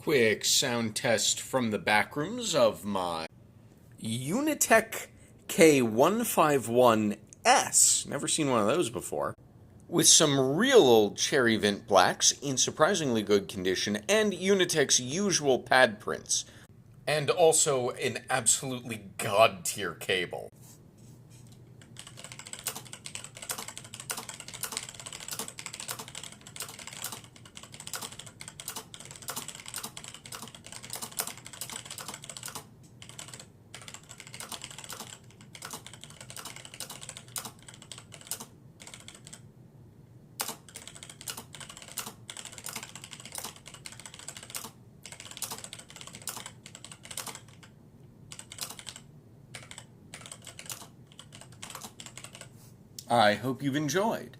quick sound test from the back rooms of my Unitek K151S. Never seen one of those before. With some real old cherry vent blacks in surprisingly good condition and Unitek's usual pad prints. And also an absolutely god-tier cable. I hope you've enjoyed.